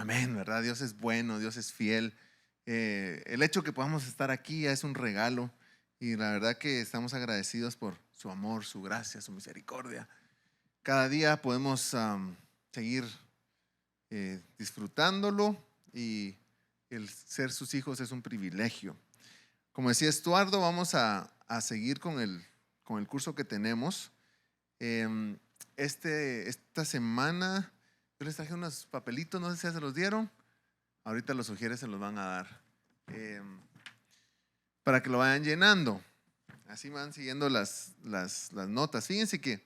Amén, ¿verdad? Dios es bueno, Dios es fiel. El hecho que podamos estar aquí ya es un regalo y la verdad que estamos agradecidos por su amor, su gracia, su misericordia. Cada día podemos seguir disfrutándolo y el ser sus hijos es un privilegio. Como decía Estuardo, vamos a seguir con el curso que tenemos. Esta semana yo les traje unos papelitos, no sé si ya se los dieron. Ahorita los sugieres se los van a dar para que lo vayan llenando. Así van siguiendo las notas. Fíjense que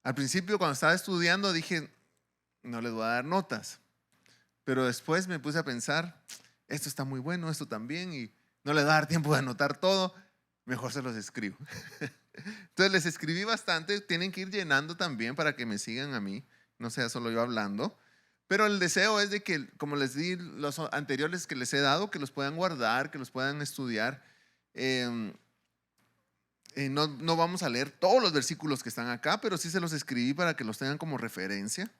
al principio cuando estaba estudiando dije, no les voy a dar notas. Pero después me puse a pensar, esto está muy bueno, esto también, y no les va a dar tiempo de anotar todo, mejor se los escribo. Entonces les escribí bastante, tienen que ir llenando también para que me sigan a mí, no sea solo yo hablando. Pero el deseo es de que, como les di los anteriores que les he dado, que los puedan guardar, que los puedan estudiar. No vamos a leer todos los versículos que están acá, pero sí se los escribí para que los tengan como referencia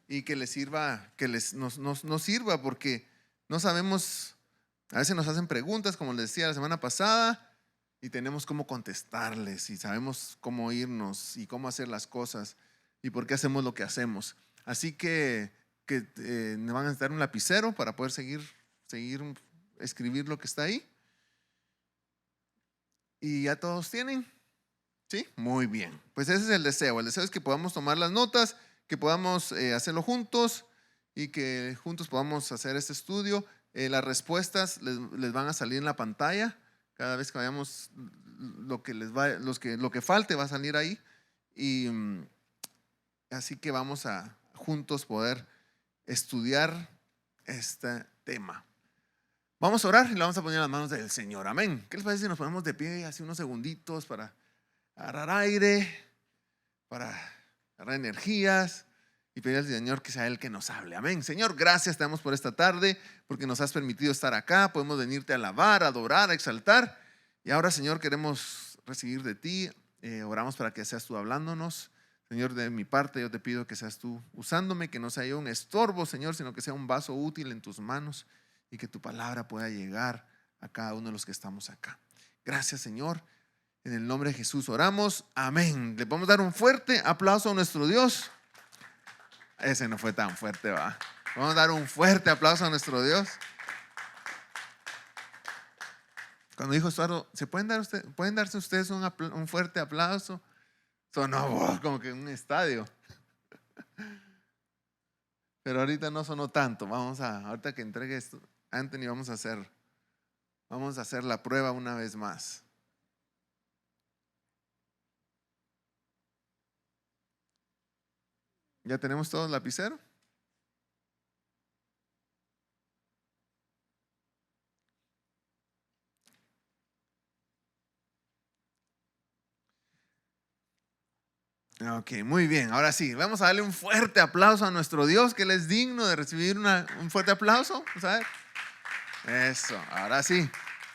y que les sirva, que nos sirva, porque no sabemos, a veces nos hacen preguntas, como les decía la semana pasada, y tenemos cómo contestarles, y sabemos cómo irnos y cómo hacer las cosas, y por qué hacemos lo que hacemos. Así que me van a necesitar un lapicero para poder seguir escribir lo que está ahí. ¿Y ya todos tienen? ¿Sí? Muy bien. Pues ese es el deseo. El deseo es que podamos tomar las notas, que podamos hacerlo juntos y que juntos podamos hacer este estudio. Las respuestas les van a salir en la pantalla. Cada vez que vayamos, lo que falte va a salir ahí. Y así que vamos a juntos poder estudiar este tema. Vamos a orar y le vamos a poner en las manos del Señor. Amén. ¿Qué les parece si nos ponemos de pie hace unos segunditos para agarrar aire, para agarrar energías y pedir al Señor que sea Él que nos hable? Amén. Señor, gracias te damos por esta tarde, porque nos has permitido estar acá. Podemos venirte a alabar, a adorar, a exaltar. Y ahora, Señor, queremos recibir de ti. Oramos para que seas tú hablándonos. Señor, de mi parte yo te pido que seas tú usándome, que no sea yo un estorbo, Señor, sino que sea un vaso útil en tus manos y que tu palabra pueda llegar a cada uno de los que estamos acá. Gracias, Señor. En el nombre de Jesús oramos. Amén. Le podemos dar un fuerte aplauso a nuestro Dios. Ese no fue tan fuerte, va. Vamos a dar un fuerte aplauso a nuestro Dios. Cuando dijo Estuardo, ¿pueden darse ustedes un fuerte aplauso? Sonó como que en un estadio. Pero ahorita no sonó tanto. Ahorita que entregue esto, Anthony, vamos a hacer la prueba una vez más. ¿Ya tenemos todo el lapicero? Ok, muy bien. Ahora sí, vamos a darle un fuerte aplauso a nuestro Dios, que Él es digno de recibir un fuerte aplauso. ¿Sabes? Eso, ahora sí.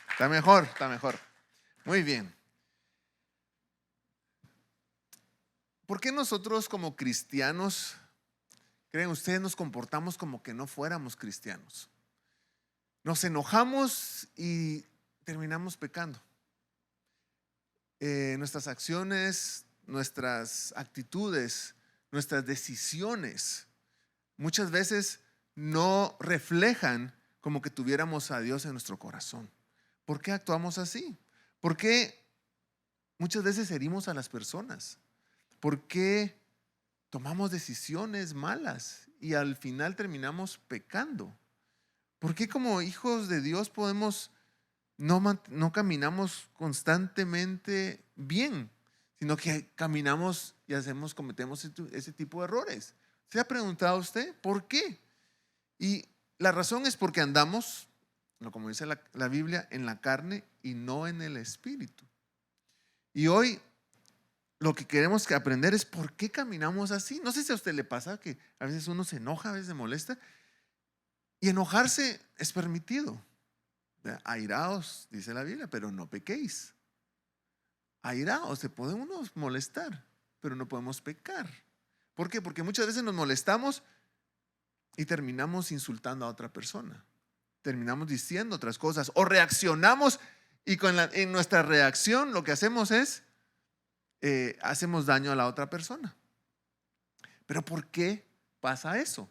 Está mejor, está mejor. Muy bien. ¿Por qué nosotros como cristianos, creen ustedes, nos comportamos como que no fuéramos cristianos? Nos enojamos y terminamos pecando. Nuestras acciones, nuestras actitudes, nuestras decisiones muchas veces no reflejan como que tuviéramos a Dios en nuestro corazón. ¿Por qué actuamos así? ¿Por qué muchas veces herimos a las personas? ¿Por qué tomamos decisiones malas y al final terminamos pecando? ¿Por qué como hijos de Dios no caminamos constantemente bien, sino que caminamos y cometemos ese tipo de errores? ¿Se ha preguntado usted por qué? Y la razón es porque andamos, como dice la Biblia, en la carne y no en el espíritu. Y hoy lo que queremos aprender es por qué caminamos así. No sé si a usted le pasa que a veces uno se enoja, a veces se molesta. Y enojarse es permitido. Airaos, dice la Biblia, pero no pequéis. Airaos, se puede uno molestar, pero no podemos pecar. ¿Por qué? Porque muchas veces nos molestamos y terminamos insultando a otra persona. Terminamos diciendo otras cosas o reaccionamos y en nuestra reacción lo que hacemos es hacemos daño a la otra persona. Pero ¿por qué pasa eso?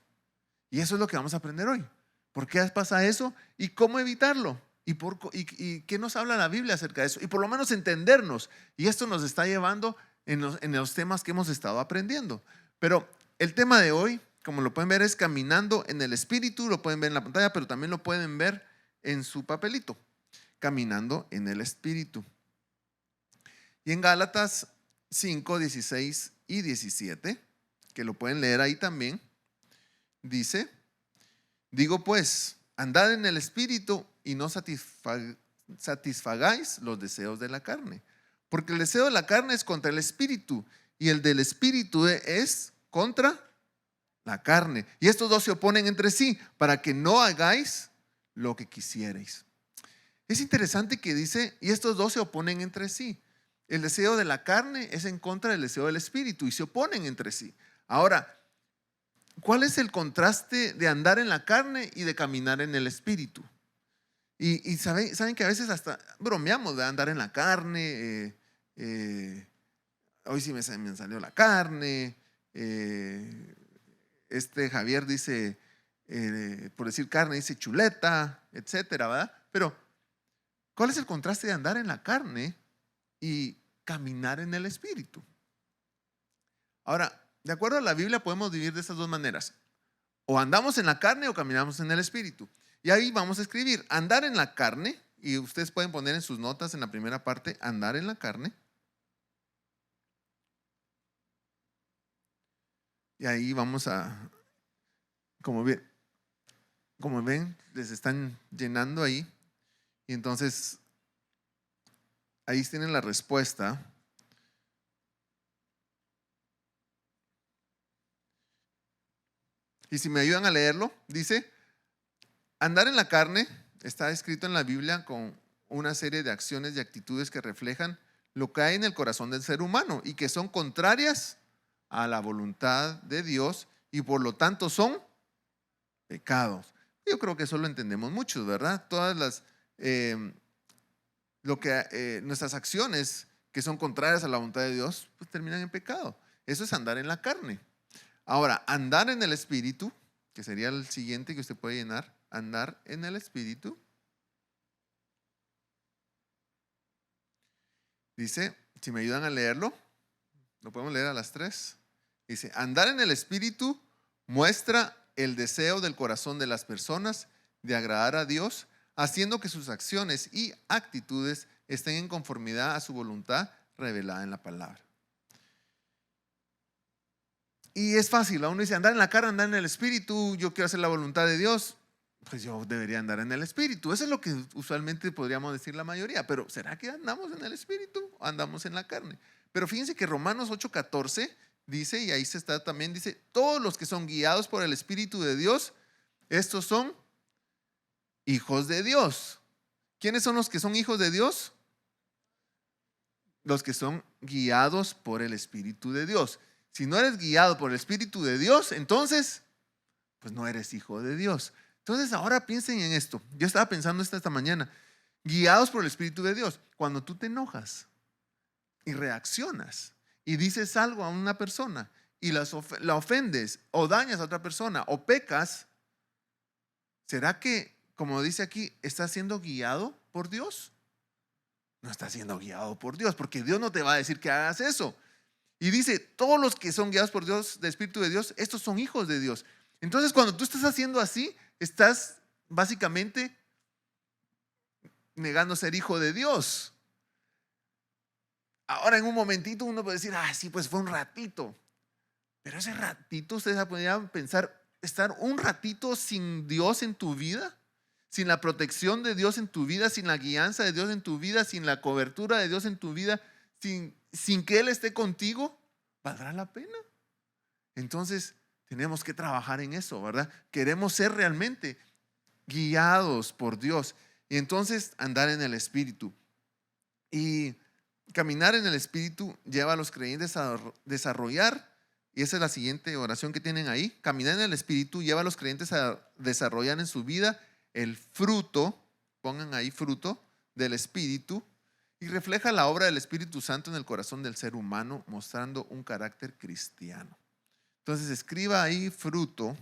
Y eso es lo que vamos a aprender hoy. ¿Por qué pasa eso y cómo evitarlo? ¿Y qué nos habla la Biblia acerca de eso? Y por lo menos entendernos. Y esto nos está llevando en los temas que hemos estado aprendiendo. Pero el tema de hoy, como lo pueden ver, es caminando en el Espíritu. Lo pueden ver en la pantalla, pero también lo pueden ver en su papelito. Caminando en el Espíritu. Y en Gálatas 5, 16 y 17, que lo pueden leer ahí también, dice: digo pues, andad en el Espíritu y no satisfagáis los deseos de la carne. Porque el deseo de la carne es contra el Espíritu y el del Espíritu es contra la carne. Y estos dos se oponen entre sí para que no hagáis lo que quisierais. Es interesante que dice, y estos dos se oponen entre sí. El deseo de la carne es en contra del deseo del Espíritu y se oponen entre sí. Ahora, ¿cuál es el contraste de andar en la carne y de caminar en el Espíritu? Y saben que a veces hasta bromeamos de andar en la carne. Hoy sí me salió la carne. Javier dice, por decir carne, dice chuleta, etcétera, ¿verdad? Pero, ¿cuál es el contraste de andar en la carne y caminar en el Espíritu? Ahora, de acuerdo a la Biblia podemos dividir de estas dos maneras. O andamos en la carne o caminamos en el Espíritu. Y ahí vamos a escribir, andar en la carne, y ustedes pueden poner en sus notas en la primera parte, andar en la carne. Y ahí vamos a, como ven, les están llenando ahí. Y entonces, ahí tienen la respuesta. Y si me ayudan a leerlo, dice: andar en la carne está escrito en la Biblia con una serie de acciones y actitudes que reflejan lo que hay en el corazón del ser humano y que son contrarias a la voluntad de Dios y por lo tanto son pecados. Yo creo que eso lo entendemos muchos, ¿verdad? Todas las nuestras acciones que son contrarias a la voluntad de Dios, pues terminan en pecado. Eso es andar en la carne. Ahora, andar en el Espíritu, que sería el siguiente que usted puede llenar, andar en el Espíritu. Dice, si me ayudan a leerlo, lo podemos leer a las 3. Dice, andar en el Espíritu muestra el deseo del corazón de las personas de agradar a Dios, haciendo que sus acciones y actitudes estén en conformidad a su voluntad revelada en la palabra. Y es fácil, uno dice, andar en la carne, andar en el Espíritu, yo quiero hacer la voluntad de Dios, pues yo debería andar en el Espíritu. Eso es lo que usualmente podríamos decir la mayoría, pero ¿será que andamos en el Espíritu o andamos en la carne? Pero fíjense que Romanos 8:14 dice, y ahí se está también, dice, todos los que son guiados por el Espíritu de Dios, estos son hijos de Dios. ¿Quiénes son los que son hijos de Dios? Los que son guiados por el Espíritu de Dios. Si no eres guiado por el Espíritu de Dios, entonces, pues no eres hijo de Dios. Entonces ahora piensen en esto. Yo estaba pensando esta mañana. Guiados por el Espíritu de Dios. Cuando tú te enojas y reaccionas y dices algo a una persona y la ofendes o dañas a otra persona o pecas, ¿será que, como dice aquí, estás siendo guiado por Dios? No estás siendo guiado por Dios, porque Dios no te va a decir que hagas eso. Y dice, todos los que son guiados por Dios, del Espíritu de Dios, estos son hijos de Dios. Entonces, cuando tú estás haciendo así, estás básicamente negando ser hijo de Dios. Ahora, en un momentito, uno puede decir, sí, pues fue un ratito. Pero ese ratito, ustedes podrían pensar, estar un ratito sin Dios en tu vida, sin la protección de Dios en tu vida, sin la guianza de Dios en tu vida, sin la cobertura de Dios en tu vida, sin que Él esté contigo, ¿valdrá la pena? Entonces, tenemos que trabajar en eso, ¿verdad? Queremos ser realmente guiados por Dios y entonces andar en el Espíritu. Y caminar en el Espíritu lleva a los creyentes a desarrollar Y esa es la siguiente oración que tienen ahí. Caminar en el Espíritu lleva a los creyentes a desarrollar en su vida el fruto, pongan ahí fruto, del Espíritu, y refleja la obra del Espíritu Santo en el corazón del ser humano, mostrando un carácter cristiano. Entonces escriba ahí fruto.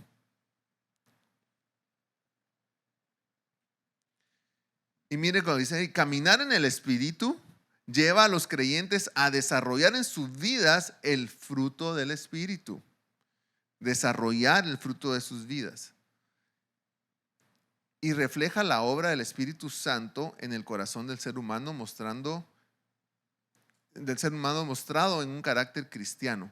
Y mire cuando dice, caminar en el Espíritu lleva a los creyentes a desarrollar en sus vidas el fruto del Espíritu. Desarrollar el fruto de sus vidas. Y refleja la obra del Espíritu Santo en el corazón del ser humano, mostrado en un carácter cristiano.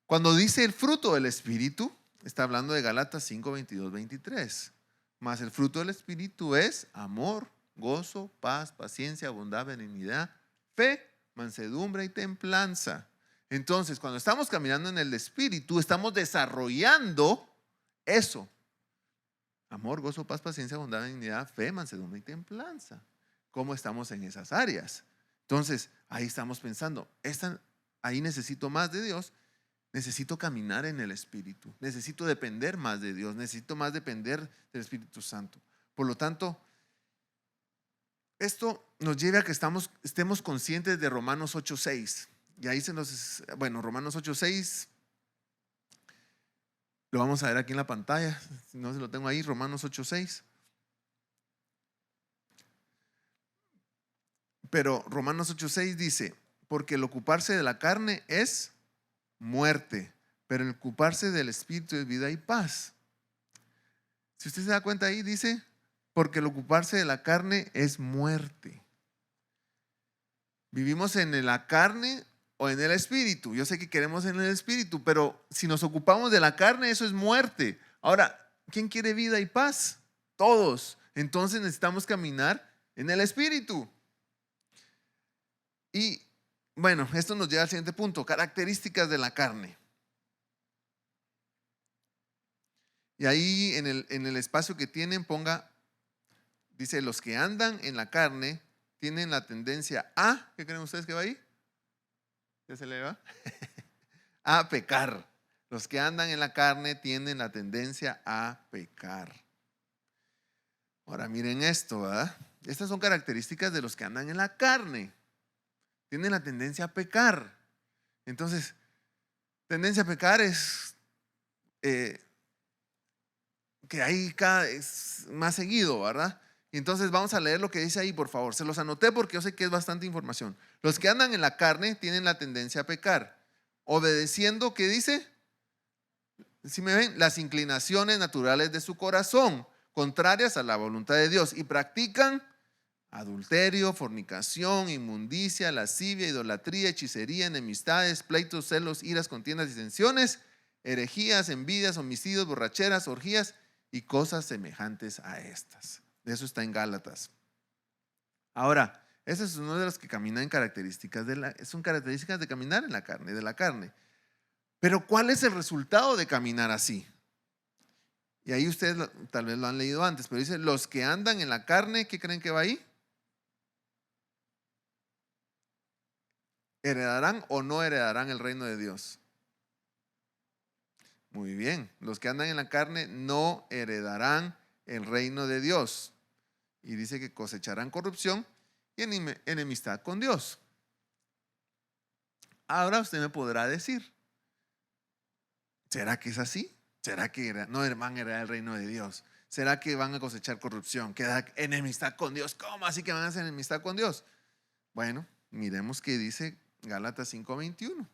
Cuando dice el fruto del Espíritu, está hablando de Gálatas 5, 22, 23. Mas el fruto del Espíritu es amor, gozo, paz, paciencia, bondad, benignidad, fe, mansedumbre y templanza. Entonces, cuando estamos caminando en el Espíritu, estamos desarrollando eso. Amor, gozo, paz, paciencia, bondad, benignidad, fe, mansedumbre y templanza. ¿Cómo estamos en esas áreas? Entonces, ahí estamos pensando, ahí necesito más de Dios, necesito caminar en el Espíritu, necesito depender más de Dios, necesito más depender del Espíritu Santo. Por lo tanto, esto nos lleva a que estemos conscientes de Romanos 8:6. Y ahí Romanos 8:6. Lo vamos a ver aquí en la pantalla, si no se lo tengo ahí, Romanos 8:6. Pero Romanos 8:6 dice, porque el ocuparse de la carne es muerte, pero el ocuparse del Espíritu es vida y paz. Si usted se da cuenta ahí, dice, porque el ocuparse de la carne es muerte. Vivimos en la carne o en el Espíritu. Yo sé que queremos en el Espíritu, pero si nos ocupamos de la carne, eso es muerte. Ahora, ¿quién quiere vida y paz? Todos. Entonces necesitamos caminar en el Espíritu. Y bueno, esto nos lleva al siguiente punto, características de la carne. Y ahí en el espacio que tienen ponga, dice, los que andan en la carne tienen la tendencia a, ¿qué creen ustedes que va ahí? ¿Ya se le va? A pecar. Los que andan en la carne tienen la tendencia a pecar. Ahora miren esto, ¿verdad? Estas son características de los que andan en la carne. Tienen la tendencia a pecar. Entonces, tendencia a pecar es que hay cada vez más seguido, ¿verdad? Y entonces vamos a leer lo que dice ahí, por favor. Se los anoté porque yo sé que es bastante información. Los que andan en la carne tienen la tendencia a pecar, obedeciendo, ¿qué dice? Si me ven, las inclinaciones naturales de su corazón, contrarias a la voluntad de Dios, y practican adulterio, fornicación, inmundicia, lascivia, idolatría, hechicería, enemistades, pleitos, celos, iras, contiendas, disensiones, herejías, envidias, homicidios, borracheras, orgías y cosas semejantes a estas. Eso está en Gálatas. Ahora, ese es uno de los que caminan en características son características de caminar en la carne, de la carne. Pero ¿cuál es el resultado de caminar así? Y ahí ustedes tal vez lo han leído antes, pero dice, los que andan en la carne, ¿qué creen que va ahí? ¿Heredarán o no heredarán el reino de Dios? Muy bien, los que andan en la carne no heredarán el reino de Dios. Y dice que cosecharán corrupción y enemistad con Dios. Ahora usted me podrá decir, ¿será que es así? ¿Será que no van a heredar el reino de Dios? ¿Será que van a cosechar corrupción? ¿Queda enemistad con Dios? ¿Cómo así que van a hacer enemistad con Dios? Bueno, miremos qué dice Gálatas 5:21.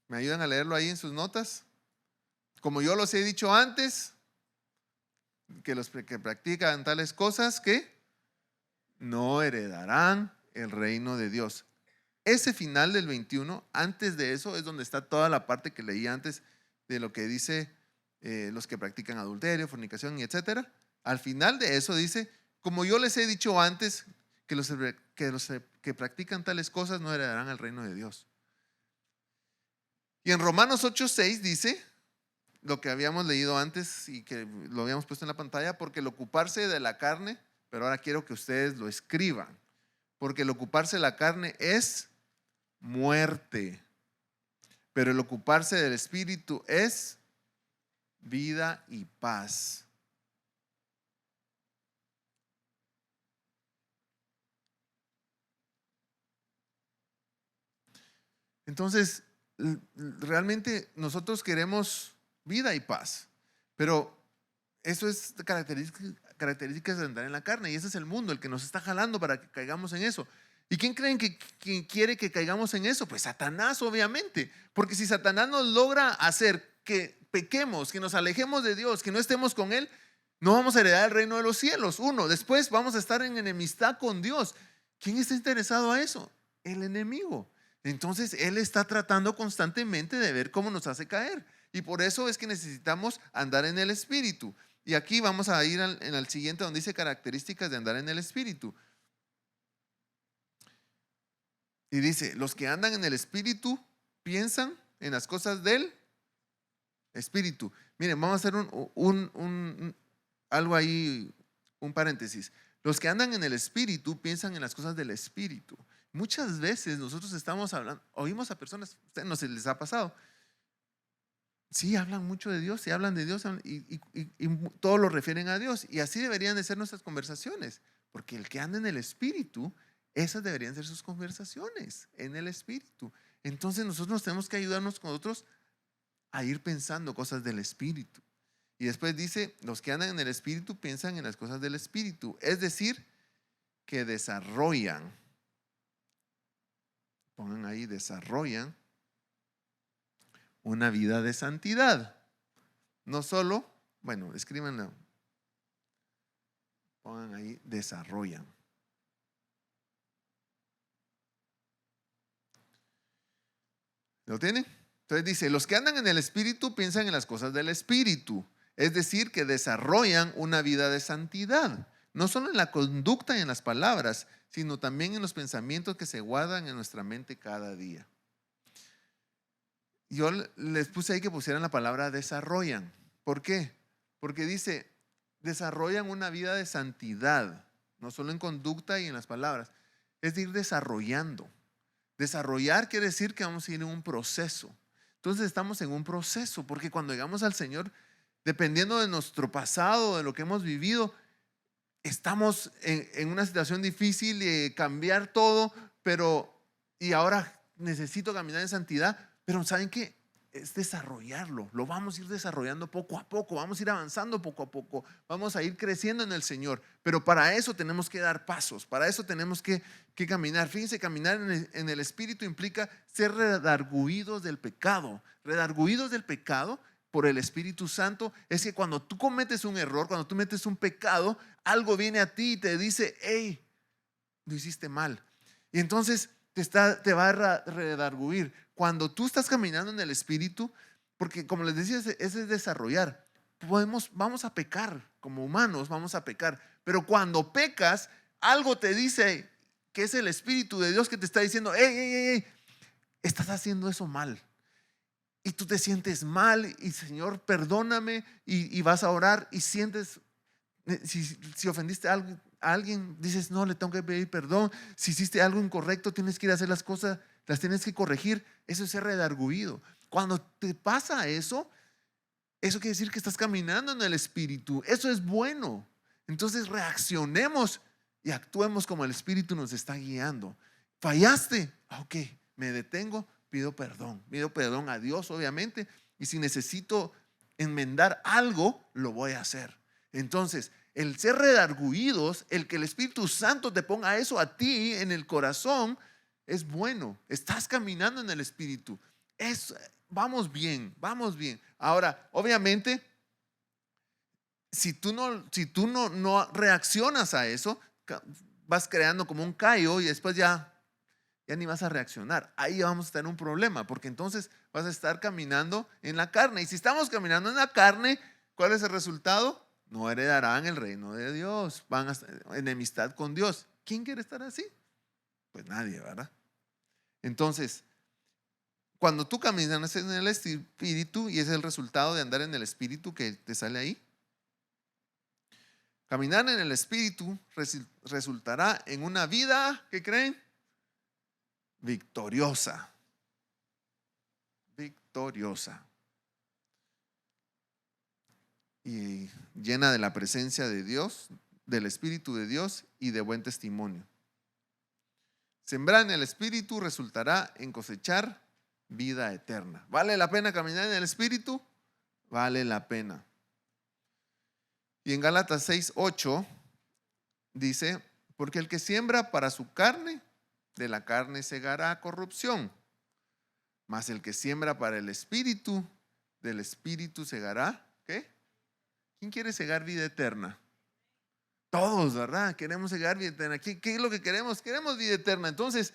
¿Me ayudan a leerlo ahí en sus notas? Como yo los he dicho antes, que los que practican tales cosas, ¿qué? No heredarán el reino de Dios. Ese final del 21, antes de eso, es donde está toda la parte que leí antes de lo que dice los que practican adulterio, fornicación y etcétera. Al final de eso dice, como yo les he dicho antes, que los que practican tales cosas no heredarán el reino de Dios. Y en Romanos 8:6 dice lo que habíamos leído antes y que lo habíamos puesto en la pantalla, porque el ocuparse de la carne, pero ahora quiero que ustedes lo escriban, porque el ocuparse de la carne es muerte, pero el ocuparse del Espíritu es vida y paz. Entonces, realmente nosotros queremos vida y paz, pero eso es características de andar en la carne, y ese es el mundo el que nos está jalando para que caigamos en eso. ¿Y quién creen que quiere que caigamos en eso? Pues Satanás, obviamente, porque si Satanás nos logra hacer que pequemos, que nos alejemos de Dios, que no estemos con Él, no vamos a heredar el reino de los cielos. Uno, después vamos a estar en enemistad con Dios. ¿Quién está interesado a eso? El enemigo. Entonces Él está tratando constantemente de ver cómo nos hace caer. Y por eso es que necesitamos andar en el Espíritu. Y aquí vamos a ir al siguiente, donde dice características de andar en el Espíritu. Y dice, los que andan en el Espíritu piensan en las cosas del Espíritu. Miren, vamos a hacer algo ahí, un paréntesis. Los que andan en el Espíritu piensan en las cosas del Espíritu. Muchas veces nosotros estamos hablando, oímos a personas, a ustedes no se les ha pasado, sí hablan mucho de Dios, sí hablan de Dios y todo lo refieren a Dios. Y así deberían de ser nuestras conversaciones, porque el que anda en el Espíritu, esas deberían ser sus conversaciones en el Espíritu. Entonces nosotros tenemos que ayudarnos con otros a ir pensando cosas del Espíritu. Y después dice, los que andan en el Espíritu piensan en las cosas del Espíritu, es decir, que desarrollan, pongan ahí, desarrollan una vida de santidad. No solo, bueno, escríbanlo, pongan ahí, desarrollan. ¿Lo tienen? Entonces dice, los que andan en el Espíritu piensan en las cosas del Espíritu, es decir, que desarrollan una vida de santidad, no solo en la conducta y en las palabras, sino también en los pensamientos que se guardan en nuestra mente cada día. Yo les puse ahí que pusieran la palabra desarrollan. ¿Por qué? Porque dice, desarrollan una vida de santidad, no solo en conducta y en las palabras, es de ir desarrollando. Desarrollar quiere decir que vamos a ir en un proceso. Entonces estamos en un proceso, porque cuando llegamos al Señor, dependiendo de nuestro pasado, de lo que hemos vivido, estamos en una situación difícil de cambiar todo, y ahora necesito caminar en santidad, pero ¿saben qué? Es desarrollarlo, lo vamos a ir desarrollando poco a poco, vamos a ir avanzando poco a poco, vamos a ir creciendo en el Señor, pero para eso tenemos que dar pasos, para eso tenemos que caminar. Fíjense, caminar en el Espíritu implica ser redarguidos del pecado. Redarguidos del pecado por el Espíritu Santo es que cuando tú cometes un error, cuando tú metes un pecado, algo viene a ti y te dice, hey, lo hiciste mal. Y entonces te va a redarguir. Cuando tú estás caminando en el Espíritu, porque como les decía, ese es desarrollar. Vamos a pecar, como humanos vamos a pecar, pero cuando pecas, algo te dice que es el Espíritu de Dios que te está diciendo, hey, estás haciendo eso mal. Y tú te sientes mal y Señor, perdóname, y vas a orar y sientes, si ofendiste a alguien, dices, no, le tengo que pedir perdón. Si hiciste algo incorrecto, tienes que ir a hacer las cosas, las tienes que corregir. Eso es ser redarguido. Cuando te pasa eso quiere decir que estás caminando en el Espíritu. Eso es bueno. Entonces reaccionemos y actuemos como el Espíritu nos está guiando. Fallaste, ok, me detengo, pido perdón a Dios, obviamente, y si necesito enmendar algo, lo voy a hacer. Entonces, el ser redarguidos, el que el Espíritu Santo te ponga eso a ti en el corazón, es bueno. Estás caminando en el Espíritu. Vamos bien, vamos bien. Ahora, obviamente, si tú no reaccionas a eso, vas creando como un callo y después ya ni vas a reaccionar. Ahí vamos a tener un problema, porque entonces vas a estar caminando en la carne. Y si estamos caminando en la carne, ¿cuál es el resultado? No heredarán el reino de Dios. Van a estar en enemistad con Dios. ¿Quién quiere estar así? Pues nadie, ¿verdad? Entonces, cuando tú caminas en el Espíritu, y ese es el resultado de andar en el Espíritu que te sale ahí, caminar en el Espíritu resultará en una vida, ¿qué creen? Victoriosa. victoriosa y llena de la presencia de Dios, del Espíritu de Dios y de buen testimonio. Sembrar en el Espíritu resultará en cosechar vida eterna. ¿Vale la pena caminar en el Espíritu? Vale la pena. Y en Gálatas 6:8 dice, porque el que siembra para su carne, de la carne segará corrupción, mas el que siembra para el Espíritu, del Espíritu segará, ¿qué? ¿Quién quiere segar vida eterna? Todos, ¿verdad? Queremos segar vida eterna. ¿Qué es lo que queremos? Queremos vida eterna. Entonces,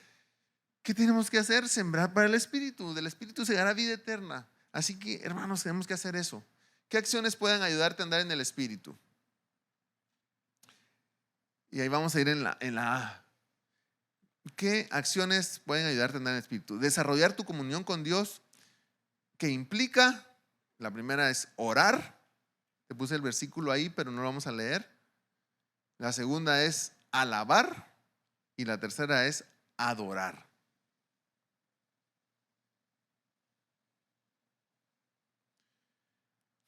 ¿qué tenemos que hacer? Sembrar para el Espíritu. Del Espíritu segará vida eterna. Así que, hermanos, tenemos que hacer eso. ¿Qué acciones pueden ayudarte a andar en el Espíritu? Y ahí vamos a ir en la A. ¿Qué acciones pueden ayudarte a andar en el Espíritu? Desarrollar tu comunión con Dios, que implica, la primera es orar. Te puse el versículo ahí, pero no lo vamos a leer. La segunda es alabar. Y la tercera es adorar.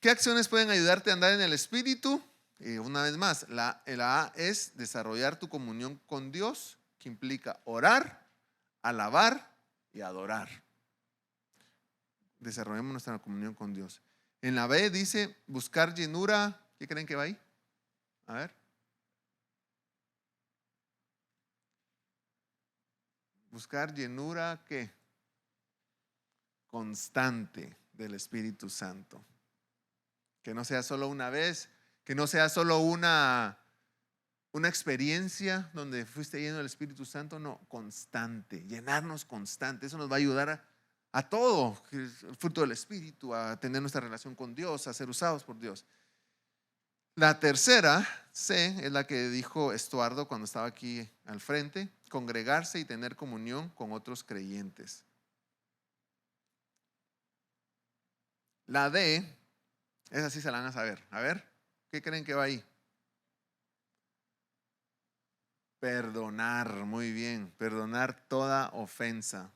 ¿Qué acciones pueden ayudarte a andar en el Espíritu? Una vez más, la A es desarrollar tu comunión con Dios, que implica orar, alabar y adorar. Desarrollemos nuestra comunión con Dios. En la B dice buscar llenura. ¿Qué creen que va ahí? A ver. Buscar llenura, ¿qué? Constante del Espíritu Santo. Que no sea solo una vez, que no sea solo una experiencia donde fuiste lleno del Espíritu Santo, no, constante, llenarnos constante. Eso nos va a ayudar a todo, el fruto del Espíritu, a tener nuestra relación con Dios, a ser usados por Dios. La tercera, C, es la que dijo Estuardo cuando estaba aquí al frente, congregarse y tener comunión con otros creyentes. La D, esa sí se la van a saber. A ver, ¿qué creen que va ahí? Perdonar, muy bien, perdonar toda ofensa.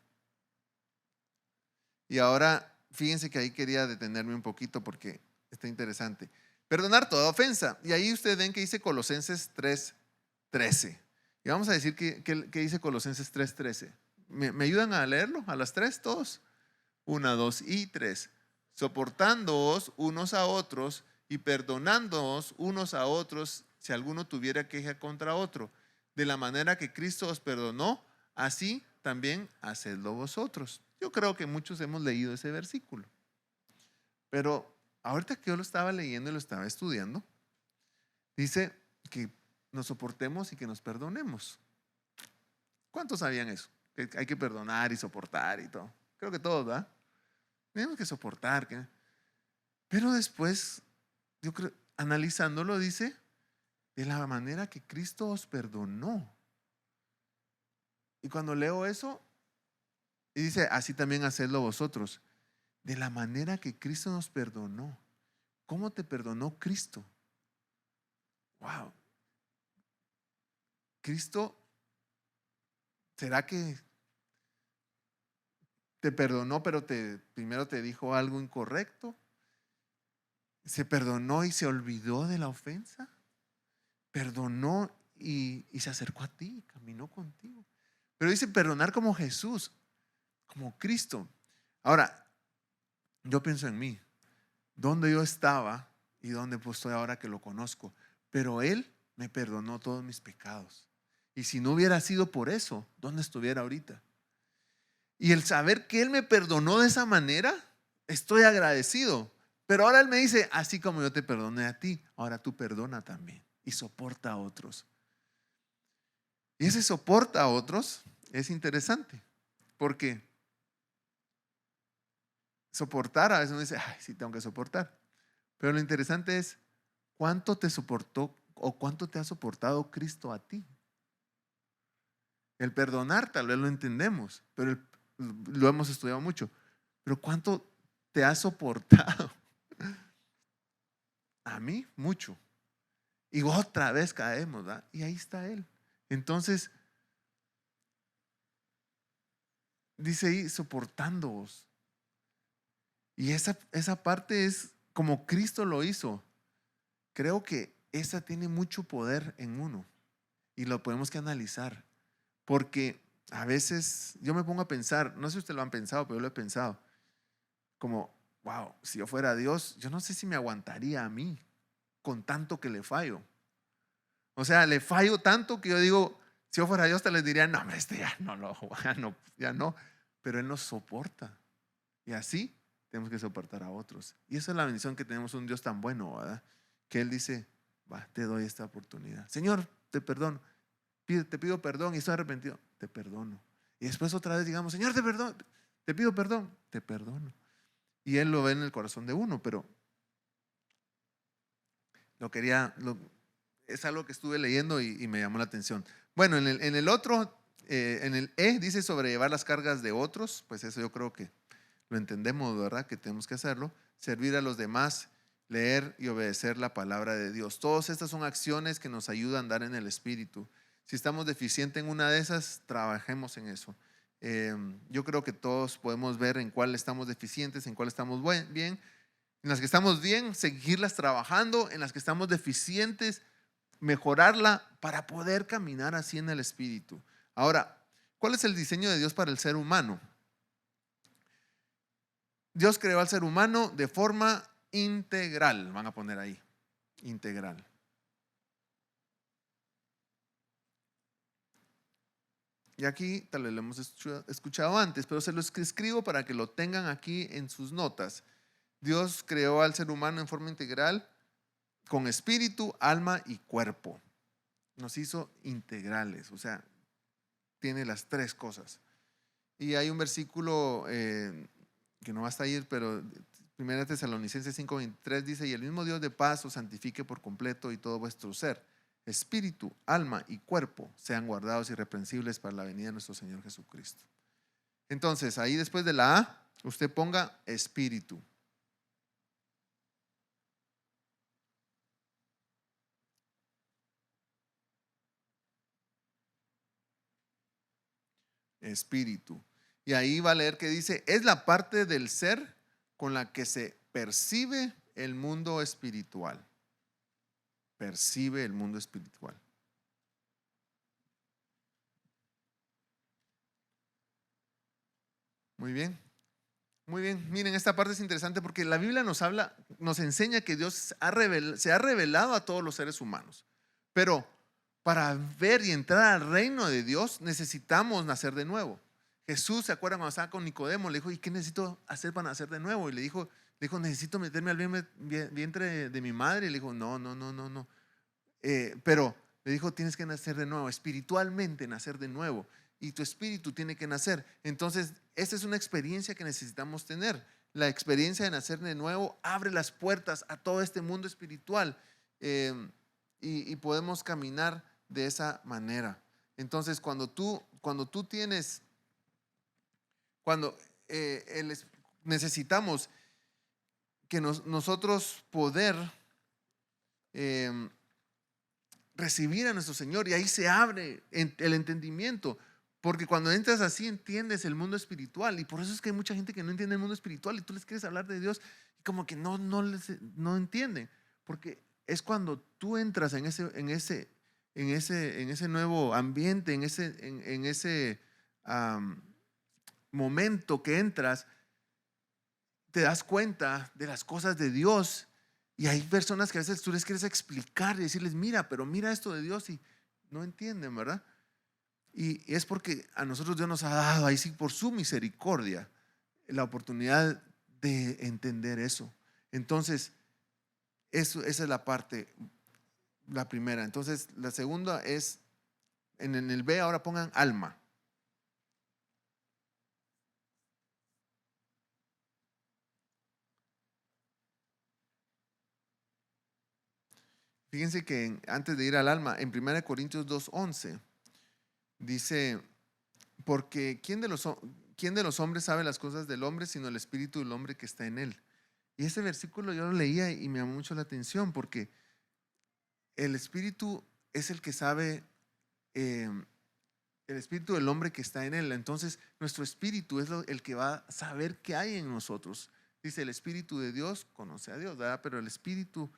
Y ahora, fíjense que ahí quería detenerme un poquito porque está interesante. Perdonar toda ofensa. Y ahí ustedes ven que dice Colosenses 3:13. Y vamos a decir que dice Colosenses 3:13. ¿Me ayudan a leerlo? ¿A las tres todos? 1, 2 y 3. Soportándoos unos a otros y perdonándoos unos a otros si alguno tuviera queja contra otro. De la manera que Cristo os perdonó, así también hacedlo vosotros. Yo creo que muchos hemos leído ese versículo. Pero ahorita que yo lo estaba leyendo y lo estaba estudiando, dice que nos soportemos y que nos perdonemos. ¿Cuántos sabían eso? Que hay que perdonar y soportar y todo. Creo que todos, ¿verdad? Tenemos que soportar. Pero después, yo creo, analizándolo, dice, de la manera que Cristo os perdonó. Y cuando leo eso, y dice, así también hacedlo vosotros. De la manera que Cristo nos perdonó. ¿Cómo te perdonó Cristo? Wow. Cristo, ¿será que te perdonó, pero primero te dijo algo incorrecto? ¿Se perdonó y se olvidó de la ofensa? ¿Perdonó y se acercó a ti, caminó contigo? Pero dice perdonar como Jesús, como Cristo. Ahora, yo pienso en mí, donde yo estaba y donde pues estoy ahora que lo conozco. Pero Él me perdonó todos mis pecados. Y si no hubiera sido por eso, ¿dónde estuviera ahorita? Y el saber que Él me perdonó de esa manera, estoy agradecido. Pero ahora Él me dice, así como yo te perdoné a ti, ahora tú perdona también y soporta a otros. Y ese soporta a otros es interesante, porque soportar, a veces uno dice, ay, sí tengo que soportar. Pero lo interesante es cuánto te soportó o cuánto te ha soportado Cristo a ti. El perdonar tal vez lo entendemos, pero lo hemos estudiado mucho. Pero cuánto te ha soportado. A mí, mucho. Y otra vez caemos, ¿verdad? Y ahí está Él. Entonces, dice ahí, soportándoos. Y esa parte es como Cristo lo hizo. Creo que esa tiene mucho poder en uno y lo podemos que analizar. Porque a veces yo me pongo a pensar, no sé si ustedes lo han pensado, pero yo lo he pensado, como, wow, si yo fuera Dios, yo no sé si me aguantaría a mí con tanto que le fallo. O sea, le fallo tanto que yo digo, si yo fuera Dios, te les diría, no, hombre, este ya no lo, ya no, ya no. Pero Él nos soporta. Y así tenemos que soportar a otros. Y esa es la bendición que tenemos un Dios tan bueno, ¿verdad? Que Él dice, va, te doy esta oportunidad. Señor, te perdono. Te pido perdón y estoy arrepentido. Te perdono. Y después otra vez digamos, Señor, te pido perdón. Te perdono. Y Él lo ve en el corazón de uno, pero lo quería, es algo que estuve leyendo y me llamó la atención. Bueno, en el otro, en el E dice sobrellevar las cargas de otros, pues eso yo creo que lo entendemos, ¿verdad? Que tenemos que hacerlo. Servir a los demás, leer y obedecer la palabra de Dios. Todas estas son acciones que nos ayudan a andar en el Espíritu. Si estamos deficientes en una de esas, trabajemos en eso. Yo creo que todos podemos ver en cuál estamos deficientes, en cuál estamos bien. En las que estamos bien, seguirlas trabajando. En las que estamos deficientes, mejorarla para poder caminar así en el Espíritu. Ahora, ¿cuál es el diseño de Dios para el ser humano? Dios creó al ser humano de forma integral. Van a poner ahí, integral. Y aquí tal vez lo hemos escuchado antes, pero se los escribo para que lo tengan aquí en sus notas. Dios creó al ser humano en forma integral con espíritu, alma y cuerpo. Nos hizo integrales, o sea, tiene las tres cosas. Y hay un versículo que no va hasta ahí, pero 1 Tesalonicenses 5:23 dice, y el mismo Dios de paz os santifique por completo y todo vuestro ser, espíritu, alma y cuerpo sean guardados irreprensibles para la venida de nuestro Señor Jesucristo. Entonces, ahí después de la A, usted ponga espíritu. Espíritu. Y ahí va a leer que dice, es la parte del ser con la que se percibe el mundo espiritual. Percibe el mundo espiritual. Muy bien. Muy bien, miren, esta parte es interesante porque la Biblia nos habla, nos enseña que Dios se ha revelado a todos los seres humanos. Pero para ver y entrar al reino de Dios necesitamos nacer de nuevo. Jesús, ¿se acuerdan cuando estaba con Nicodemo? Le dijo, ¿y qué necesito hacer para nacer de nuevo? Y le dijo, necesito meterme al vientre de mi madre. Y le dijo, no, no, no, no, no. Pero le dijo, tienes que nacer de nuevo, espiritualmente nacer de nuevo. Y tu espíritu tiene que nacer. Entonces, esta es una experiencia que necesitamos tener. La experiencia de nacer de nuevo abre las puertas a todo este mundo espiritual eh, y podemos caminar de esa manera. Entonces, cuando tú tienes, cuando necesitamos que nosotros poder eh, recibir a nuestro Señor y ahí se abre el entendimiento. Porque cuando entras así entiendes el mundo espiritual y por eso es que hay mucha gente que no entiende el mundo espiritual y tú les quieres hablar de Dios y como que no entienden. Porque es cuando tú entras en ese nuevo ambiente, en ese momento que entras, te das cuenta de las cosas de Dios. Y hay personas que a veces tú les quieres explicar y decirles, mira, pero mira esto de Dios y no entienden, ¿verdad? Y es porque a nosotros Dios nos ha dado, ahí sí, por su misericordia, la oportunidad de entender eso. Entonces, esa es la parte, la primera. Entonces, la segunda es, en el B ahora pongan alma. Fíjense que antes de ir al alma, en 1 Corintios 2:11, dice, porque ¿quién de los hombres sabe las cosas del hombre sino el espíritu del hombre que está en él? Y ese versículo yo lo leía y me llamó mucho la atención porque el espíritu es el que sabe, eh, el espíritu del hombre que está en él. Entonces nuestro espíritu es el que va a saber qué hay en nosotros. Dice, el Espíritu de Dios conoce a Dios, ¿verdad? Pero el Espíritu,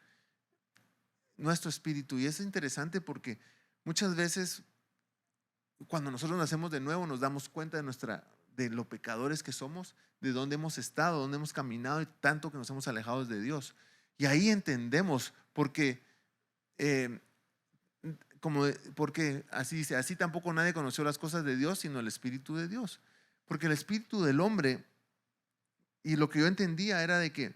nuestro Espíritu, y es interesante porque muchas veces cuando nosotros nacemos de nuevo nos damos cuenta de lo pecadores que somos, de dónde hemos estado, dónde hemos caminado y tanto que nos hemos alejado de Dios. Y ahí entendemos, porque porque así dice, así tampoco nadie conoció las cosas de Dios sino el Espíritu de Dios. Porque el espíritu del hombre, y lo que yo entendía era de que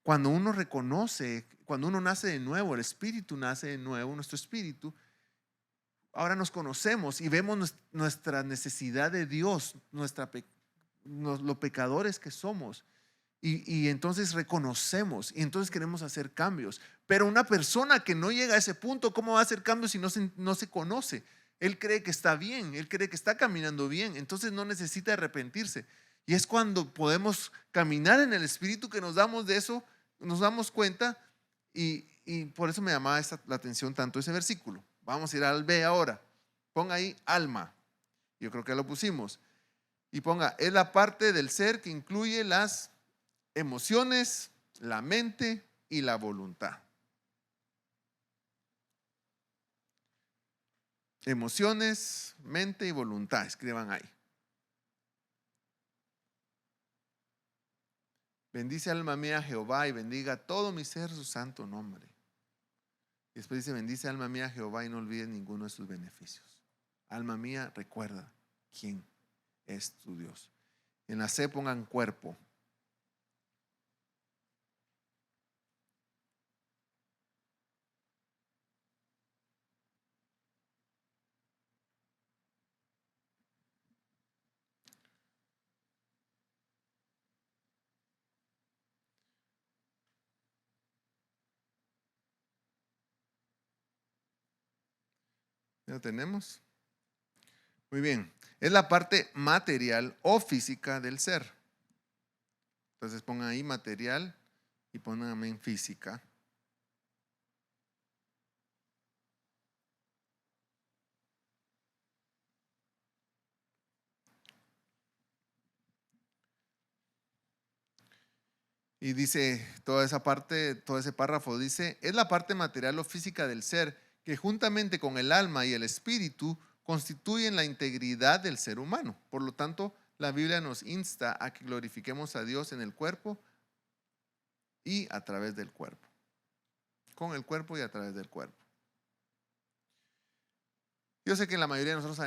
cuando uno reconoce, cuando uno nace de nuevo, el espíritu nace de nuevo, nuestro espíritu, ahora nos conocemos y vemos nuestra necesidad de Dios, lo pecadores que somos. Y entonces reconocemos y entonces queremos hacer cambios. Pero una persona que no llega a ese punto, ¿cómo va a hacer cambios si no se conoce? Él cree que está bien, él cree que está caminando bien, entonces no necesita arrepentirse. Y es cuando podemos caminar en el Espíritu que nos damos de eso, nos damos cuenta y por eso me llamaba la atención tanto ese versículo. Vamos a ir al B ahora. Ponga ahí alma. Yo creo que lo pusimos. Y ponga, es la parte del ser que incluye las emociones, la mente y la voluntad. Emociones, mente y voluntad. Escriban ahí. Bendice alma mía a Jehová y bendiga todo mi ser su santo nombre. Y después dice, bendice alma mía a Jehová y no olvides ninguno de sus beneficios. Alma mía, recuerda quién es tu Dios. En la C pongan cuerpo. ¿Ya lo tenemos? Muy bien. Es la parte material o física del ser. Entonces pongan ahí material y pongan en física. Y dice toda esa parte, todo ese párrafo dice, es la parte material o física del ser que juntamente con el alma y el espíritu constituyen la integridad del ser humano. Por lo tanto, la Biblia nos insta a que glorifiquemos a Dios en el cuerpo y a través del cuerpo. Con el cuerpo y a través del cuerpo. Yo sé que la mayoría de nosotros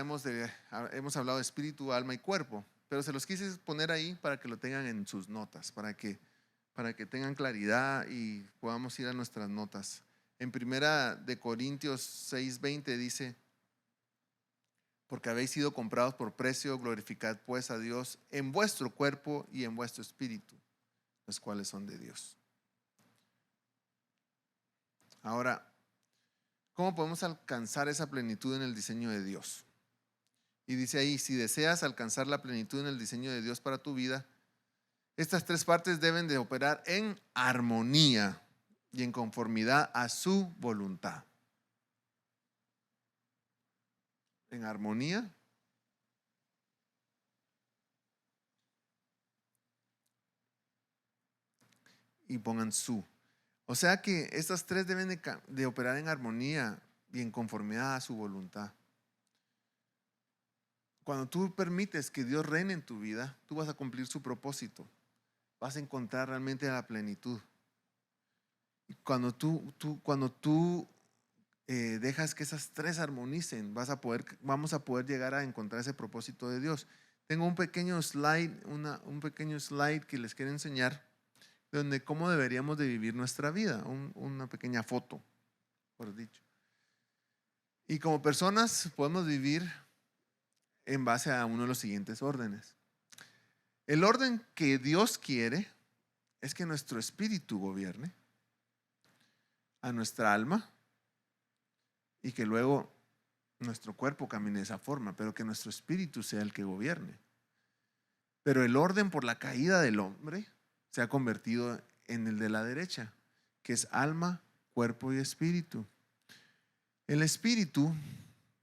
hemos hablado de espíritu, alma y cuerpo, pero se los quise poner ahí para que lo tengan en sus notas, para que tengan claridad y podamos ir a nuestras notas. En primera de Corintios 6:20 dice, porque habéis sido comprados por precio, glorificad pues a Dios en vuestro cuerpo y en vuestro espíritu, los cuales son de Dios. Ahora, ¿cómo podemos alcanzar esa plenitud en el diseño de Dios? Y dice ahí, si deseas alcanzar la plenitud en el diseño de Dios para tu vida, estas tres partes deben de operar en armonía y en conformidad a su voluntad. En armonía y pongan su. O sea que estas tres deben de operar en armonía y en conformidad a su voluntad. Cuando tú permites que Dios reine en tu vida, tú vas a cumplir su propósito. Vas a encontrar realmente la plenitud. Y cuando tú dejas que esas tres armonicen, vamos a poder llegar a encontrar ese propósito de Dios. Tengo un pequeño slide, un pequeño slide que les quiero enseñar, donde cómo deberíamos de vivir nuestra vida, una pequeña foto, por dicho. Y como personas podemos vivir en base a uno de los siguientes órdenes. El orden que Dios quiere es que nuestro espíritu gobierne a nuestra alma y que luego nuestro cuerpo camine de esa forma, pero que nuestro espíritu sea el que gobierne. Pero el orden por la caída del hombre se ha convertido en el de la derecha, que es alma, cuerpo y espíritu. El espíritu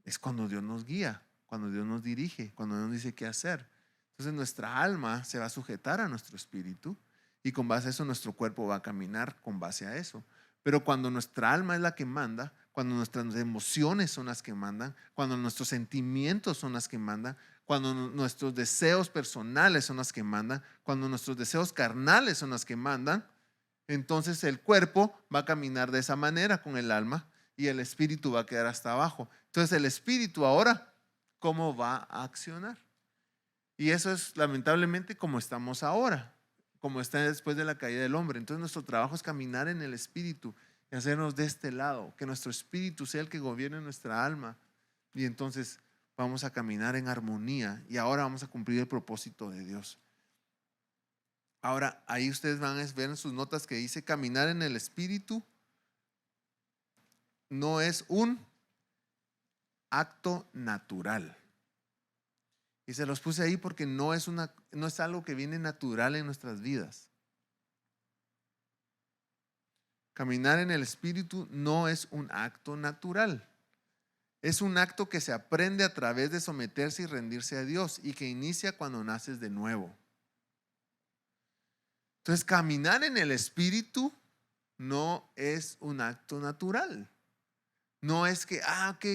es cuando Dios nos guía, cuando Dios nos dirige, cuando Dios nos dice qué hacer. Entonces nuestra alma se va a sujetar a nuestro espíritu y con base a eso nuestro cuerpo va a caminar con base a eso. Pero cuando nuestra alma es la que manda, cuando nuestras emociones son las que mandan, cuando nuestros sentimientos son las que mandan, cuando nuestros deseos personales son las que mandan, cuando nuestros deseos carnales son las que mandan, entonces el cuerpo va a caminar de esa manera con el alma y el espíritu va a quedar hasta abajo. Entonces el espíritu ahora, ¿cómo va a accionar? Y eso es lamentablemente como estamos ahora, como está después de la caída del hombre. Entonces nuestro trabajo es caminar en el espíritu y hacernos de este lado, que nuestro espíritu sea el que gobierne nuestra alma. Y entonces vamos a caminar en armonía y ahora vamos a cumplir el propósito de Dios. Ahora, ahí ustedes van a ver en sus notas que dice caminar en el espíritu no es un acto natural. Y se los puse ahí porque no es algo que viene natural en nuestras vidas. Caminar en el espíritu no es un acto natural. Es un acto que se aprende a través de someterse y rendirse a Dios y que inicia cuando naces de nuevo. Entonces, caminar en el espíritu no es un acto natural. No es que, ok,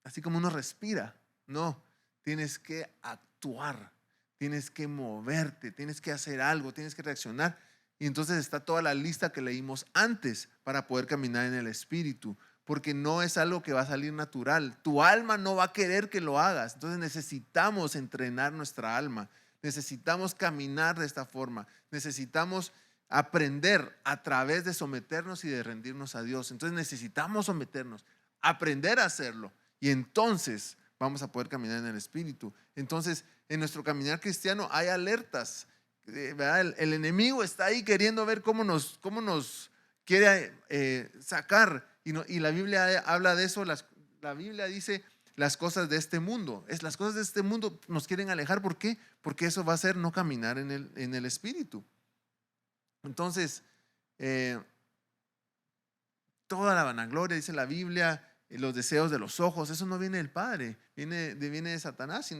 así como uno respira. No, tienes que actuar, tienes que moverte, tienes que hacer algo, tienes que reaccionar. Y entonces está toda la lista que leímos antes para poder caminar en el espíritu, porque no es algo que va a salir natural. Tu alma no va a querer que lo hagas. Entonces necesitamos entrenar nuestra alma, necesitamos caminar de esta forma, necesitamos aprender a través de someternos y de rendirnos a Dios. Entonces necesitamos someternos, aprender a hacerlo y entonces vamos a poder caminar en el espíritu. Entonces en nuestro caminar cristiano hay alertas. El enemigo está ahí queriendo ver cómo nos quiere sacar y la Biblia habla de eso. La Biblia dice las cosas de este mundo. Las cosas de este mundo nos quieren alejar. ¿Por qué? Porque eso va a ser no caminar en el espíritu. Entonces, toda la vanagloria, dice la Biblia, los deseos de los ojos, eso no viene del Padre, viene de Satanás,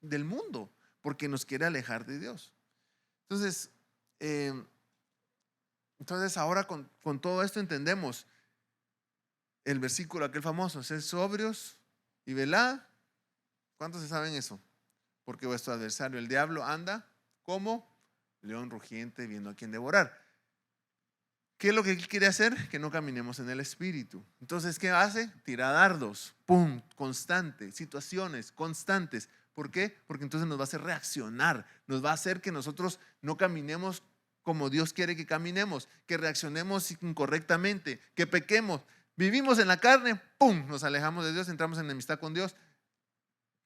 del mundo, porque nos quiere alejar de Dios. Entonces ahora con todo esto entendemos el versículo aquel famoso, sed sobrios y velad. ¿Cuántos se saben eso? Porque vuestro adversario, el diablo, anda como león rugiente viendo a quien devorar. ¿Qué es lo que él quiere hacer? Que no caminemos en el espíritu. Entonces, ¿qué hace? Tira dardos, pum, constante, situaciones constantes. ¿Por qué? Porque entonces nos va a hacer reaccionar, nos va a hacer que nosotros no caminemos como Dios quiere que caminemos, que reaccionemos incorrectamente, que pequemos. Vivimos en la carne, pum, nos alejamos de Dios, entramos en enemistad con Dios,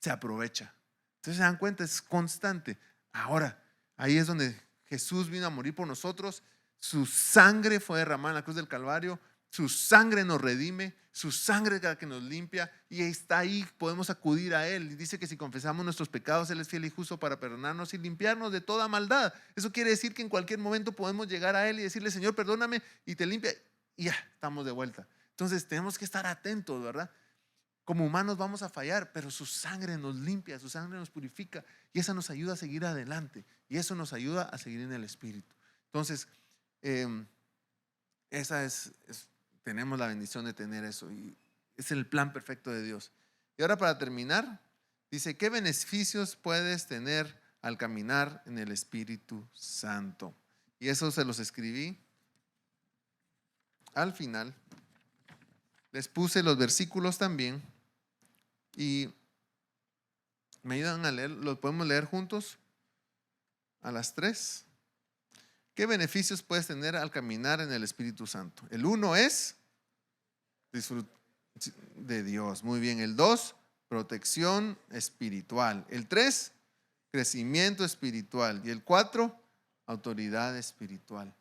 se aprovecha. Entonces se dan cuenta, es constante. Ahora, ahí es donde Jesús vino a morir por nosotros. Su sangre fue derramada en la cruz del Calvario. Su sangre nos redime, su sangre es la que nos limpia y está ahí, podemos acudir a Él. Y dice que si confesamos nuestros pecados, Él es fiel y justo para perdonarnos y limpiarnos de toda maldad. Eso quiere decir que en cualquier momento podemos llegar a Él y decirle, Señor, perdóname, y te limpia y ya, estamos de vuelta. Entonces tenemos que estar atentos, ¿verdad? Como humanos vamos a fallar, pero su sangre nos limpia, su sangre nos purifica y esa nos ayuda a seguir adelante y eso nos ayuda a seguir en el Espíritu. Entonces, tenemos la bendición de tener eso y es el plan perfecto de Dios. Y ahora para terminar, dice, ¿qué beneficios puedes tener al caminar en el Espíritu Santo? Y eso se los escribí al final. Les puse los versículos también y me ayudan a leer, los podemos leer juntos a las 3. ¿Qué beneficios puedes tener al caminar en el Espíritu Santo? El 1 es disfrutar de Dios. Muy bien. El 2, protección espiritual. El 3, crecimiento espiritual. Y el 4, autoridad espiritual.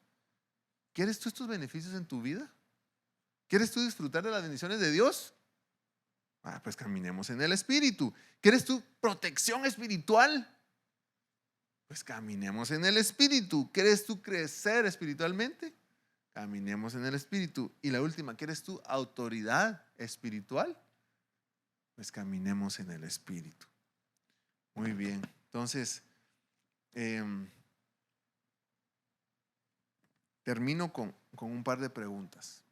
¿Quieres tú estos beneficios en tu vida? ¿Quieres tú disfrutar de las bendiciones de Dios? Pues caminemos en el Espíritu. ¿Quieres tú protección espiritual? Pues caminemos en el Espíritu. ¿Quieres tú crecer espiritualmente? Caminemos en el Espíritu. Y la última, ¿quieres tú autoridad espiritual? Pues caminemos en el Espíritu. Muy bien. Entonces, termino con un par de preguntas.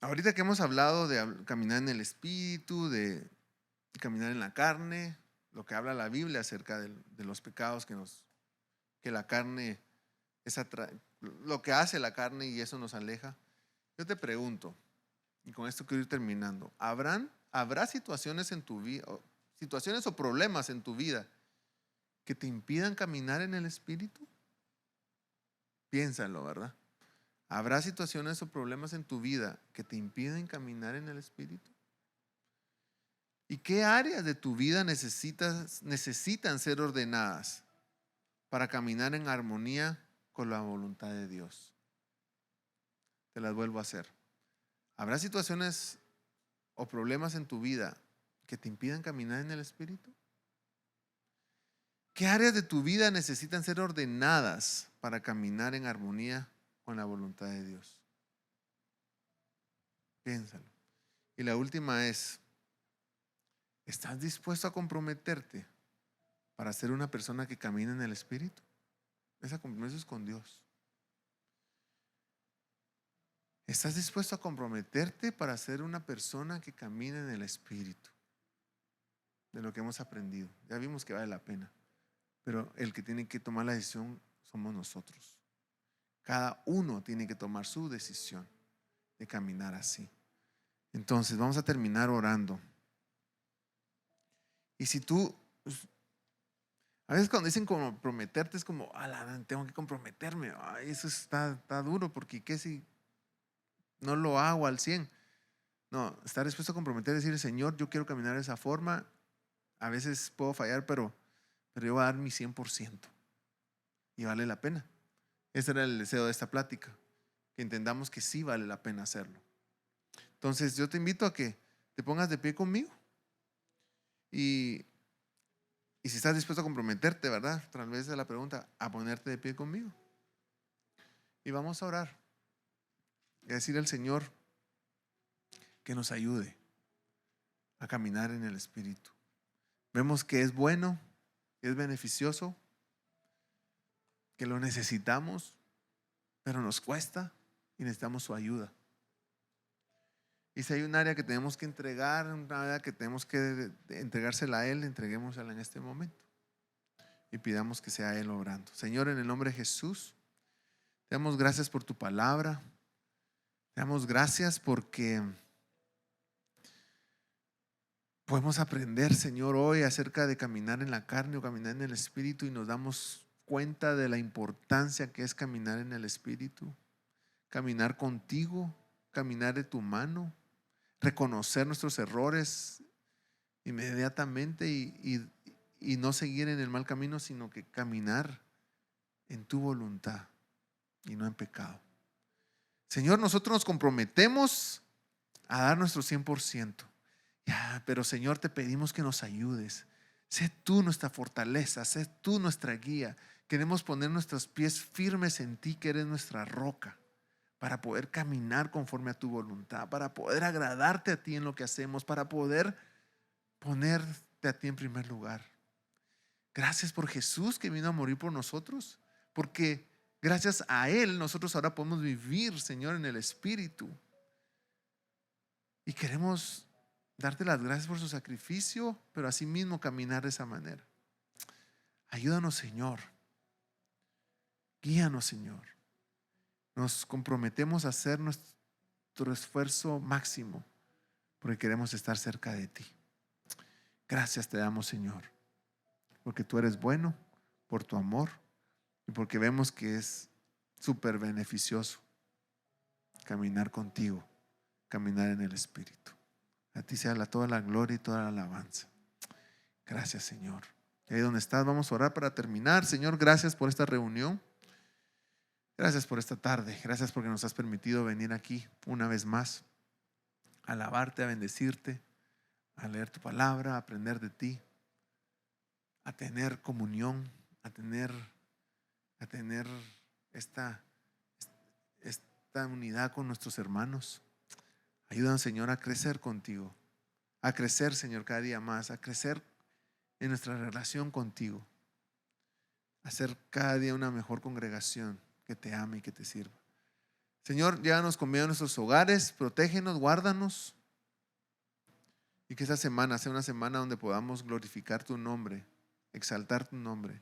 Ahorita que hemos hablado de caminar en el espíritu, de caminar en la carne, lo que habla la Biblia acerca de los pecados que la carne lo que hace la carne y eso nos aleja. Yo te pregunto, y con esto quiero ir terminando, ¿habrá situaciones en tu vida, situaciones o problemas en tu vida que te impidan caminar en el espíritu? Piénsalo, ¿verdad? ¿Habrá situaciones o problemas en tu vida que te impiden caminar en el espíritu? ¿Y qué áreas de tu vida necesitan ser ordenadas para caminar en armonía con la voluntad de Dios? Te las vuelvo a hacer. ¿Habrá situaciones o problemas en tu vida que te impidan caminar en el espíritu? ¿Qué áreas de tu vida necesitan ser ordenadas para caminar en armonía con la voluntad de Dios? Piénsalo. Y la última es, ¿estás dispuesto a comprometerte para ser una persona que camina en el espíritu? Ese compromiso es con Dios. ¿Estás dispuesto a comprometerte para ser una persona que camina en el espíritu? De lo que hemos aprendido. Ya vimos que vale la pena. Pero el que tiene que tomar la decisión somos nosotros. Cada uno tiene que tomar su decisión de caminar así. Entonces vamos a terminar orando. Y si tú, a veces cuando dicen comprometerte es como, tengo que comprometerme. Ay, eso está duro porque ¿qué si no lo hago al 100? No, estar dispuesto a comprometer, decir, Señor, yo quiero caminar de esa forma. A veces puedo fallar, pero yo voy a dar mi 100%. Y vale la pena. Ese era el deseo de esta plática, que entendamos que sí vale la pena hacerlo. Entonces yo te invito a que te pongas de pie conmigo y si estás dispuesto a comprometerte, ¿verdad? Tal vez es la pregunta, a ponerte de pie conmigo. Y vamos a orar y a decir al Señor que nos ayude a caminar en el Espíritu. Vemos que es bueno, que es beneficioso, que lo necesitamos, pero nos cuesta y necesitamos su ayuda. Y si hay un área que tenemos que entregar, una área que tenemos que entregársela a Él, entreguémosla en este momento y pidamos que sea Él obrando. Señor, en el nombre de Jesús, te damos gracias por tu palabra. Te damos gracias porque podemos aprender, Señor, hoy acerca de caminar en la carne o caminar en el Espíritu y nos damos cuenta de la importancia que es caminar en el Espíritu, caminar contigo, caminar de tu mano, reconocer nuestros errores inmediatamente y no seguir en el mal camino, sino que caminar en tu voluntad y no en pecado. Señor, nosotros nos comprometemos a dar nuestro 100%. Pero Señor, te pedimos que nos ayudes. Sé tú nuestra fortaleza, sé tú nuestra guía. Queremos poner nuestros pies firmes en ti, que eres nuestra roca, para poder caminar conforme a tu voluntad, para poder agradarte a ti en lo que hacemos, para poder ponerte a ti en primer lugar. Gracias por Jesús que vino a morir por nosotros, porque gracias a Él nosotros ahora podemos vivir, Señor, en el Espíritu. Y queremos darte las gracias por su sacrificio, pero asimismo caminar de esa manera. Ayúdanos, Señor. Guíanos, Señor. Nos comprometemos a hacer nuestro esfuerzo máximo porque queremos estar cerca de ti. Gracias te damos, Señor, porque tú eres bueno, por tu amor y porque vemos que es súper beneficioso caminar contigo, caminar en el Espíritu. A ti sea toda la gloria y toda la alabanza. Gracias, Señor. Y ahí donde estás, vamos a orar para terminar. Señor, gracias por esta reunión. Gracias por esta tarde. Gracias porque nos has permitido venir aquí una vez más, a alabarte, a bendecirte, a leer tu palabra, a aprender de ti, a tener comunión, a tener esta unidad con nuestros hermanos. Ayúdanos, Señor, a crecer contigo, a crecer, Señor, cada día más, a crecer en nuestra relación contigo. hacer cada día una mejor congregación que te ame y que te sirva. Señor, llévanos con bien a nuestros hogares, protégenos, guárdanos, y que esta semana sea una semana donde podamos glorificar tu nombre, exaltar tu nombre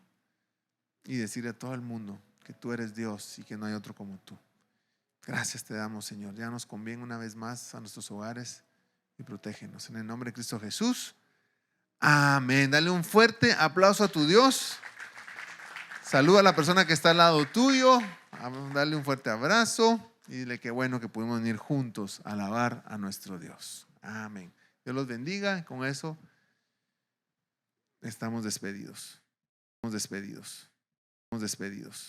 y decirle a todo el mundo que tú eres Dios y que no hay otro como tú. Gracias te damos, Señor. Llévanos con bien una vez más a nuestros hogares y protégenos. En el nombre de Cristo Jesús. Amén. Dale un fuerte aplauso a tu Dios. Saluda a la persona que está al lado tuyo. Dale un fuerte abrazo y dile que bueno que pudimos venir juntos a alabar a nuestro Dios. Amén. Dios los bendiga. Con eso estamos despedidos. Estamos despedidos. Estamos despedidos.